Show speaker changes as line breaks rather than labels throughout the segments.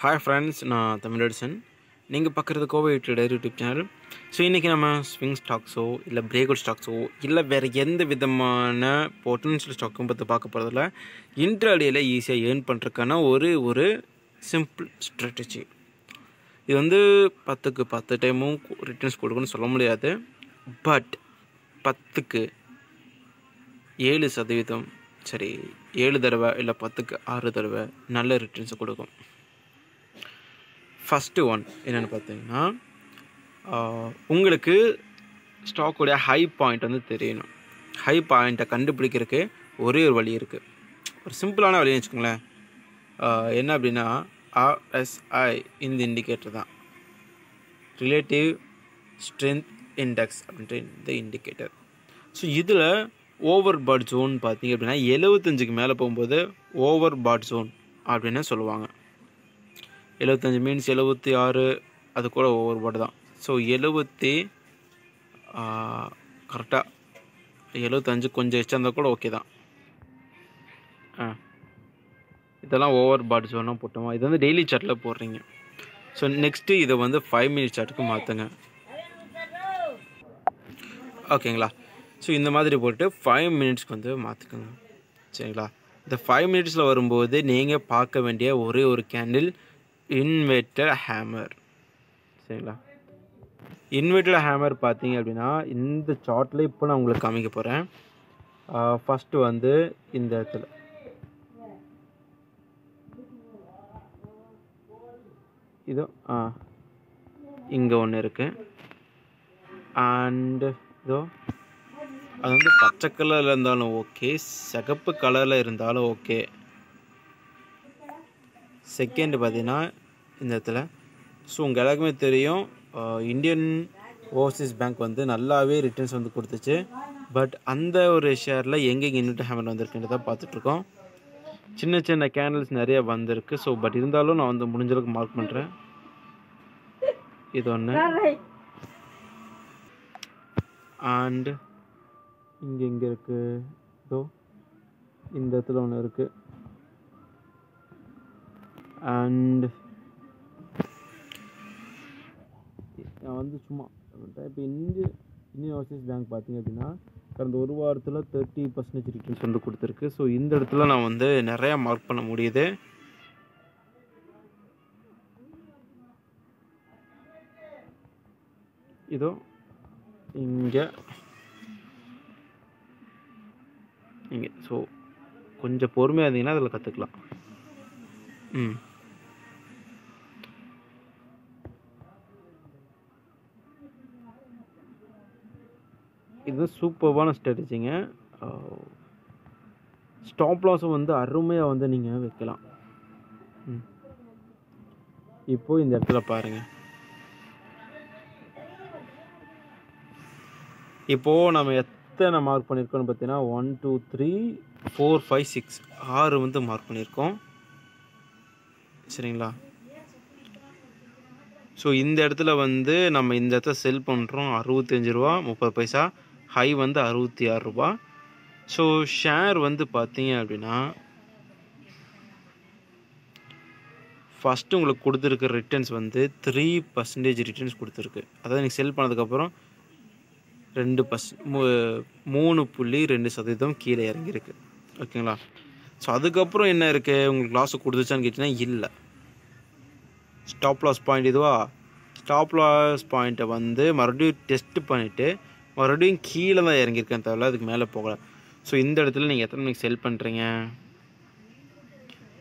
Hi friends, நான் Tamil Edison. நீங்கள் பார்க்குறது Kovai trader YouTube channel. So இன்றைக்கி நம்ம ஸ்விங் ஸ்டாக்ஸோ இல்லை பிரேக்அவுட் ஸ்டாக்ஸோ இல்லை வேறு எந்த விதமான பொட்டன்ஷியல் ஸ்டாக்கும் பற்றி பார்க்க போகிறதில்ல. இன்ட்ராடேயில் ஈஸியாக ஏர்ன் பண்ணுறதுக்கான ஒரு சிம்பிள் ஸ்ட்ராட்டஜி. இது வந்து 10க்கு 10 டைமும் ரிட்டர்ன்ஸ் கொடுக்குன்னு சொல்ல முடியாது. பட் 10க்கு 7% சரி 7 தடவை இல்லை 10க்கு 6 தடவை நல்ல ரிட்டர்ன்ஸை கொடுக்கும். ஃபஸ்ட்டு ஒன் என்னென்னு பார்த்தீங்கன்னா, உங்களுக்கு ஸ்டாக்குடைய ஹை பாயிண்ட் வந்து தெரியணும். ஹை பாயிண்ட்டை கண்டுபிடிக்கிறதுக்கு ஒரே ஒரு வழி இருக்குது. ஒரு சிம்பிளான வழின்னு வச்சுக்கோங்களேன். என்ன அப்படின்னா, RSI இந்த இண்டிகேட்டர் தான், ரிலேட்டிவ் ஸ்ட்ரென்த் இண்டெக்ஸ் அப்படின்ற இந்த இண்டிகேட்டர். ஸோ இதில் ஓவர் பாட் ஜோன் பார்த்தீங்க அப்படின்னா 75க்கு மேலே போகும்போது ஓவர் பாட் ஜோன் அப்படின்னு சொல்லுவாங்க. 75 மீன்ஸ் 76, அது கூட ஓவர் பாட் தான். ஸோ 70 கரெக்டாக 75 கொஞ்சம் எச்சா இருந்தால் கூட ஓகே தான். இதெல்லாம் ஓவர் பாட் ஜோனாக போட்டோமா. இது வந்து டெய்லி சார்ட்டில் போடுறீங்க. ஸோ நெக்ஸ்ட்டு இதை வந்து 5 மினிட் சார்ட்டுக்கு மாற்றுங்க. ஓகேங்களா. ஸோ இந்த மாதிரி போட்டு 5 மினிட்ஸ்க்கு வந்து மாற்றிக்கோங்க. சரிங்களா. இந்த 5 மினிட்ஸில் வரும்போது நீங்கள் பார்க்க வேண்டிய ஒரே ஒரு கேண்டில் இன்வெர்ட்டட் ஹேமர். சரிங்களா. இன்வெர்ட்டட் ஹேமர் பார்த்தீங்க அப்படின்னா இந்த சார்ட்டில் இப்போ நான் உங்களுக்கு காமிக்க போகிறேன். ஃபஸ்ட்டு வந்து இந்த இடத்துல இதோ இங்கே ஒன்று இருக்குது. அண்டு இதோ அது வந்து பச்சை கலரில் இருந்தாலும் ஓகே, சிகப்பு கலரில் இருந்தாலும் ஓகே. செகண்ட் பார்த்தீங்கன்னா இந்த இடத்துல, ஸோ உங்கள் எல்லாருக்குமே தெரியும், இந்தியன் ஓவர்சீஸ் பேங்க் வந்து நல்லாவே ரிட்டர்ன்ஸ் வந்து கொடுத்துச்சு. பட் அந்த ஒரு ஷேரில் எங்கெங்கே இன்வெர்ட்டட் ஹேமர் வந்திருக்குன்றதை பார்த்துட்ருக்கோம். சின்ன சின்ன கேண்டில்ஸ் நிறைய வந்திருக்கு. ஸோ பட் இருந்தாலும் நான் வந்து முடிஞ்சளவுக்கு மார்க் பண்ணுறேன். இது ஒன்று. அண்டு இங்கே இருக்குது, இதோ இந்த இடத்துல ஒன்று இருக்குது. அண்ட் நான் வந்து சும்மா இப்போ இந்தியன் ஓவர்சீஸ் பேங்க் பார்த்தீங்க அப்படின்னா கடந்த ஒரு வாரத்தில் 30% ரிட்டர்ன்ஸ் வந்து கொடுத்துருக்கு. ஸோ இந்த இடத்துல நான் வந்து நிறையா மார்க் பண்ண முடியுது. இதோ இங்கே ஸோ கொஞ்சம் பொறுமையாக இருந்தீங்கன்னா அதில் கற்றுக்கலாம். இது சூப்பர்வான ஸ்ட்ராட்டஜிங்க. ஸ்டாப் லாஸும் வந்து அருமையாக வந்து நீங்கள் வைக்கலாம். இப்போது இந்த இடத்துல பாருங்கள். இப்போது நம்ம எத்தனை மார்க் பண்ணியிருக்கோம்னு பார்த்தீங்கன்னா 1 2 3 4 5 6 6 வந்து மார்க் பண்ணியிருக்கோம். சரிங்களா. ஸோ இந்த இடத்துல வந்து நம்ம இந்த இடத்துல செல் பண்ணுறோம் 65 ரூபா 30 பைசா, ஹை வந்து 66 ரூபா. ஸோ ஷேர் வந்து பார்த்தீங்க அப்படின்னா ஃபஸ்ட்டு உங்களுக்கு கொடுத்துருக்க ரிட்டர்ன்ஸ் வந்து 3% ரிட்டர்ன்ஸ் கொடுத்துருக்கு. அதாவது நீங்கள் செல் பண்ணதுக்கப்புறம் 3.2% கீழே இறங்கியிருக்கு. ஓகேங்களா. ஸோ அதுக்கப்புறம் என்ன இருக்குது, உங்களுக்கு லாஸை கொடுத்துச்சான்னு கேட்டிங்கன்னா இல்லை. ஸ்டாப் லாஸ் பாயிண்ட் இதுவா, ஸ்டாப் லாஸ் பாயிண்ட்டை வந்து மறுபடியும் டெஸ்ட் பண்ணிவிட்டு மறுபடியும் கீழே தான் இறங்கியிருக்கேன், தவிர அதுக்கு மேலே போகலை. ஸோ இந்த இடத்துல நீங்கள் எத்தனை மணிக்கு செல் பண்ணுறீங்க,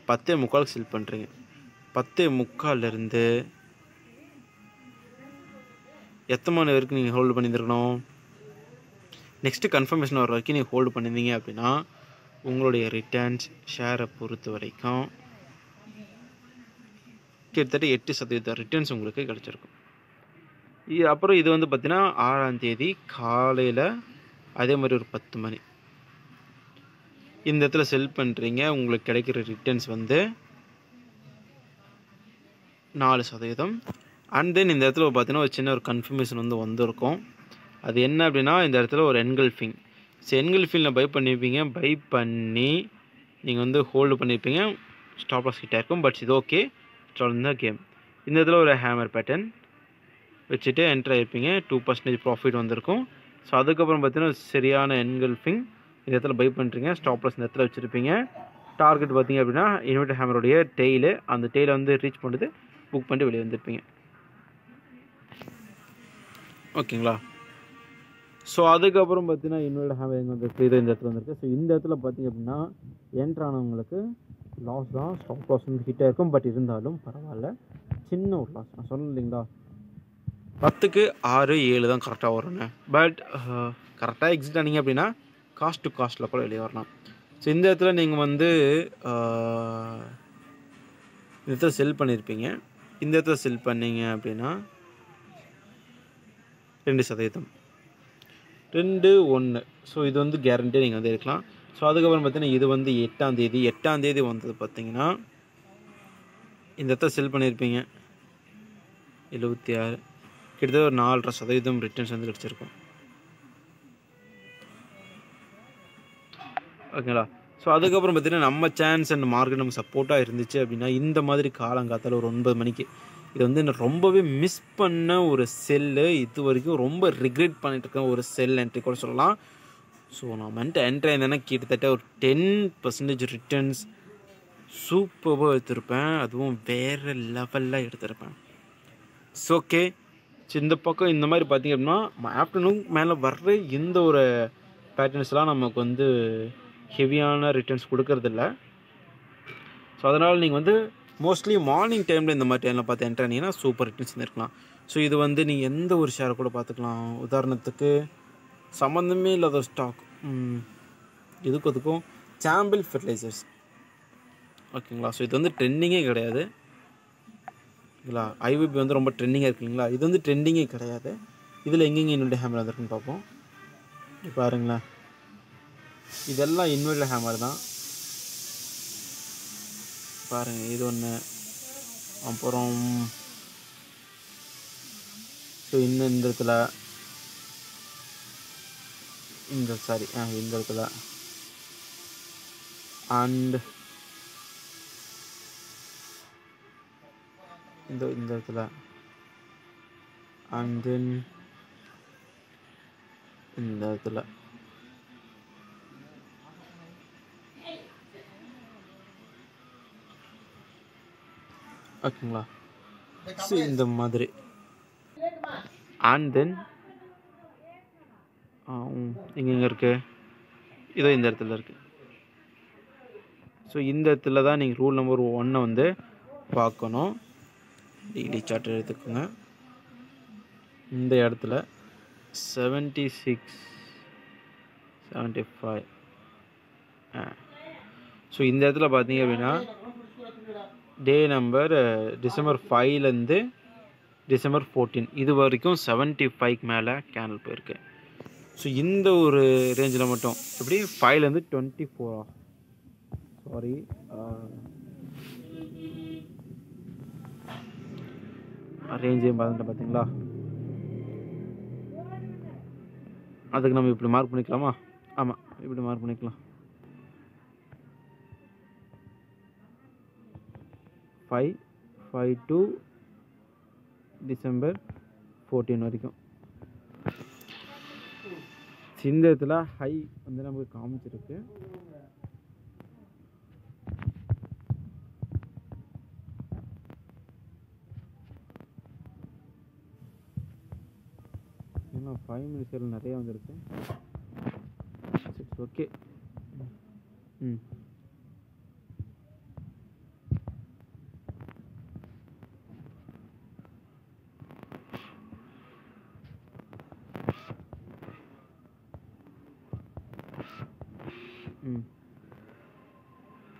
10:45 செல் பண்ணுறீங்க. 10:45 எத்தனை மணி வரைக்கும் நீங்கள் ஹோல்டு பண்ணியிருக்கணும், நெக்ஸ்ட்டு கன்ஃபர்மேஷன் வர வரைக்கும் நீங்கள் ஹோல்டு பண்ணியிருந்தீங்க அப்படின்னா உங்களுடைய ரிட்டர்ன்ஸ் ஷேரை பொறுத்த வரைக்கும் கிட்டத்தட்ட 8% ரிட்டர்ன்ஸ் உங்களுக்கு கிடச்சிருக்கும். அப்புறம் இது வந்து பார்த்திங்கன்னா 6ஆம் தேதி காலையில் அதே மாதிரி ஒரு 10 மணி இந்த இடத்துல செல் பண்ணுறீங்க. உங்களுக்கு கிடைக்கிற ரிட்டர்ன்ஸ் வந்து 4%. அண்ட் தென் இந்த இடத்துல பார்த்தீங்கன்னா ஒரு சின்ன ஒரு கன்ஃபர்மேஷன் வந்து வந்திருக்கும். அது என்ன அப்படின்னா இந்த இடத்துல ஒரு என்கல்ஃபிங். ஸோ என்கல்ஃபிங்கில் பை பண்ணியிருப்பீங்க, பை பண்ணி நீங்கள் வந்து ஹோல்டு பண்ணியிருப்பீங்க, ஸ்டாப் லாஸ் கிட்டே இருக்கும். பட் இது ஓகே, இன்ஸ்டால் த கேம். இந்த இடத்துல ஒரு ஹேமர் பேட்டர்ன் வச்சுட்டு என்ட்ரு ஆகிருப்பீங்க. 2% ப்ராஃபிட் வந்திருக்கும். ஸோ அதுக்கப்புறம் பார்த்தீங்கன்னா சரியான என்கல்ஃபிங் இந்த இடத்துல பை பண்ணுறீங்க. ஸ்டாப் லாஸ் இந்த இடத்துல வச்சுருப்பீங்க. டார்கெட் பார்த்தீங்க அப்படின்னா இன்வெர்டர் ஹேமருடைய டெய்லு, அந்த டெய்லை வந்து ரீச் பண்ணிட்டு புக் பண்ணிட்டு வெளியே வந்துருப்பீங்க. ஓகேங்களா? ஸோ அதுக்கப்புறம் பார்த்தீங்கன்னா இன்வெர்டர் ஹேமர் எங்கே வந்துருக்கு, இது இந்த இடத்துல வந்துருக்கு. ஸோ இந்த இடத்துல பார்த்தீங்க அப்படின்னா என்ட்ரானவங்களுக்கு லாஸ் தான், ஸ்டாப் லாஸ் வந்து ஹிட்டாக இருக்கும். பட் இருந்தாலும் பரவாயில்ல, சின்ன ஒரு லாஸ். நான் சொன்னேன் இல்லைங்களா, 10க்கு 6, 7 தான் கரெக்டாக வரும்னு. பட் கரெக்டாக எக்ஸிட் ஆனீங்க அப்படின்னா காஸ்ட் டு காஸ்ட்டில் கூட வெளியே வரலாம். ஸோ இந்த இடத்துல நீங்கள் வந்து இந்த இடத்துல செல் பண்ணியிருப்பீங்க. இந்த இடத்துல செல் பண்ணீங்க அப்படின்னா 2%, 2, 1. ஸோ இது வந்து கேரண்டியாக நீங்கள் வந்து இருக்கலாம். ஸோ அதுக்கப்புறம் பார்த்தீங்கன்னா இது வந்து 8ஆம் தேதி வந்தது பார்த்தீங்கன்னா இந்த இடத்துல செல் பண்ணியிருப்பீங்க 76, கிட்டத்தட்ட ஒரு 4.5% ரிட்டர்ன்ஸ் வந்து கிடச்சிருக்கும். ஓகேங்களா? ஸோ அதுக்கப்புறம் பார்த்தீங்கன்னா நம்ம சான்ஸ் அண்ட் மார்க்கெட் நம்ம சப்போர்ட்டாக இருந்துச்சு அப்படின்னா இந்த மாதிரி காலங்காத்தால் ஒரு 9 மணிக்கு இது வந்து நான் ரொம்பவே மிஸ் பண்ண ஒரு செல்லு. இது வரைக்கும் ரொம்ப ரிக்ரெட் பண்ணிட்டு இருக்கேன் ஒரு செல் என்ட்ரி கூட சொல்லலாம். ஸோ நான் வந்துட்டு என்ட்ரி ஆயிருந்தேன்னா கிட்டத்தட்ட ஒரு 10% ரிட்டர்ன்ஸ் சூப்பராக எடுத்திருப்பேன். அதுவும் வேறு லெவலில் எடுத்திருப்பேன். ஸோ ஓகே, இந்த பக்கம் இந்த மாதிரி பார்த்திங்க அப்படின்னா ஆஃப்டர்நூன் மேலே வர்ற இந்த ஒரு பேட்டர்ன்ஸ்லாம் நமக்கு வந்து ஹெவியான ரிட்டர்ன்ஸ் கொடுக்கறதில்ல. ஸோ அதனால் நீங்கள் வந்து மோஸ்ட்லி மார்னிங் டைமில் இந்த மாதிரி டைமில் பார்த்து என்ட்ரு ஆனீங்கன்னா சூப்பர் ரிட்டர்ன்ஸ் இருக்கலாம். ஸோ இது வந்து நீங்கள் எந்த ஒரு ஷேரை கூட பார்த்துக்கலாம். உதாரணத்துக்கு சம்மந்தமே இல்லாத ஸ்டாக், இதுக்கும் சாம்பிள் ஃபெர்டிலைசர்ஸ். ஓகேங்களா? ஸோ இது வந்து ட்ரெண்டிங்கே கிடையாது. ஓகேங்களா? ஐவிபி வந்து ரொம்ப ட்ரெண்டிங்காக இருக்குங்களா, இது வந்து ட்ரெண்டிங்கே கிடையாது. இதில் எங்கெங்கே இன்வெர்டர் ஹேமர் வந்துருக்குன்னு பார்ப்போம். பாருங்களேன், இதெல்லாம் இன்வெர்டர் ஹேமர் தான். பாருங்கள், இது ஒன்று. அப்புறம் ஸோ இந்த இடத்துல இந்த இடத்துல அண்ட் இந்த இடத்துல அண்ட் தென் இந்த இடத்துல. ஓகேங்களா? ஸோ இந்த மாதிரி அண்ட் தென் எங்கெங்கே இருக்குது, இதோ இந்த இடத்துல இருக்குது. ஸோ இந்த இடத்துல தான் நீங்கள் ரூல் நம்பர் 1 வந்து பார்க்கணும். டெய்லி சார்ட் எடுத்துக்கோங்க. இந்த இடத்துல 76, 75. ஸோ இந்த இடத்துல பார்த்தீங்க அப்படின்னா டே நம்பர் டிசம்பர் 5லேருந்து டிசம்பர் 14 இது வரைக்கும் 75க்கு மேலே கேண்டில் போயிருக்கு. ஸோ இந்த ஒரு ரேஞ்சில் மட்டும் எப்படி 5லேருந்து 24 சாரி ரேஞ்சையும் பார்த்துட்டு பார்த்தீங்களா, அதுக்கு நம்ம இப்படி மார்க் பண்ணிக்கலாமா? ஆமாம், இப்படி மார்க் பண்ணிக்கலாம். 5 to டிசம்பர் 14 வரைக்கும். இந்த இடத்துல ஹை வந்து நமக்கு காமிச்சிருக்கு. ஏன்னா 5 மினிட்ஸில் நிறைய வந்துருக்கு. ஓகே.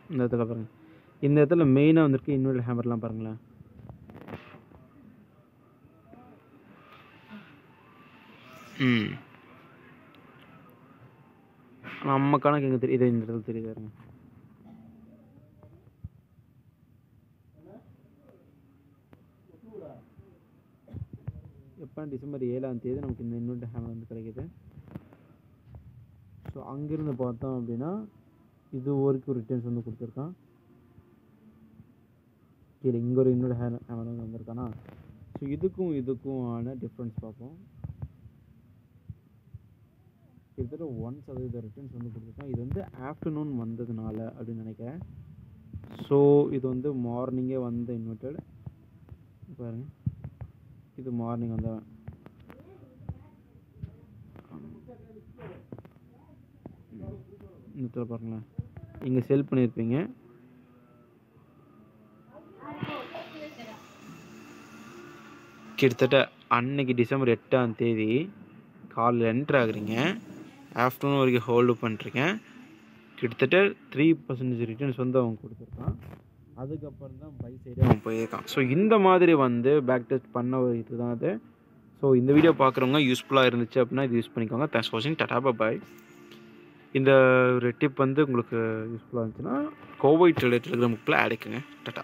இந்த இடத்துல பாருங்கள், இந்த இடத்துல மெயினாக வந்திருக்கு இன்வெர்டர் ஹேமர்லாம் பாருங்களேன். நம்ம கணக்கு எங்கே தெரியுது, இந்த இடத்துல தெரியுது பாருங்க. எப்போ டிசம்பர் 7ஆம் தேதி நமக்கு இந்த இன்வெர்டர் ஹேமர் வந்து கிடைக்கிது. ஸோ அங்கேருந்து பார்த்தோம் அப்படின்னா இது வரைக்கும் ரிட்டர்ன்ஸ் வந்து கொடுத்துருக்கான். கீழே இங்கே ஒரு இன்னொரு ஹேமர் வந்திருக்கானா. ஸோ இதுக்கும் ஆன டிஃப்ரென்ஸ் பார்ப்போம். கிட்டத்தட்ட 1% ரிட்டர்ன்ஸ் வந்து கொடுத்துருக்கான். இது வந்து ஆஃப்டர்நூன் வந்ததுனால அப்படின்னு நினைக்கிறேன். ஸோ இது வந்து மார்னிங்கே வந்த இன்வெர்டட் பாருங்க. இது மார்னிங் வந்தவன் இந்த பாருங்களேன், இங்கே செல் பண்ணியிருப்பீங்க. கிட்டத்தட்ட அன்னைக்கு டிசம்பர் 8ஆம் தேதி காலையில் என்ட்ரு ஆகுறீங்க, ஆஃப்டர்நூன் வரைக்கும் ஹோல்டு பண்ணுறீங்க. கிட்டத்தட்ட 3% ரிட்டர்ன்ஸ் வந்து அவங்க கொடுத்துருக்கான். அதுக்கப்புறம் தான் பை சைடு அவன் போயிருக்கான். ஸோ இந்த மாதிரி வந்து பேக் டெஸ்ட் பண்ண ஒரு இது தான் அது. ஸோ இந்த வீடியோ பார்க்குறவங்க யூஸ்ஃபுல்லாக இருந்துச்சு அப்படின்னா இது யூஸ் பண்ணிக்கோங்க. தேங்க்ஸ் ஃபார் வாட்சிங். டாடா பாய். இந்த ஒரு டிப் வந்து உங்களுக்கு யூஸ்ஃபுல்லாக இருந்துச்சுன்னா கோவை டெலிகிராம் குரூப்பில் ஆட் ஆகிக்குங்க. டாடா.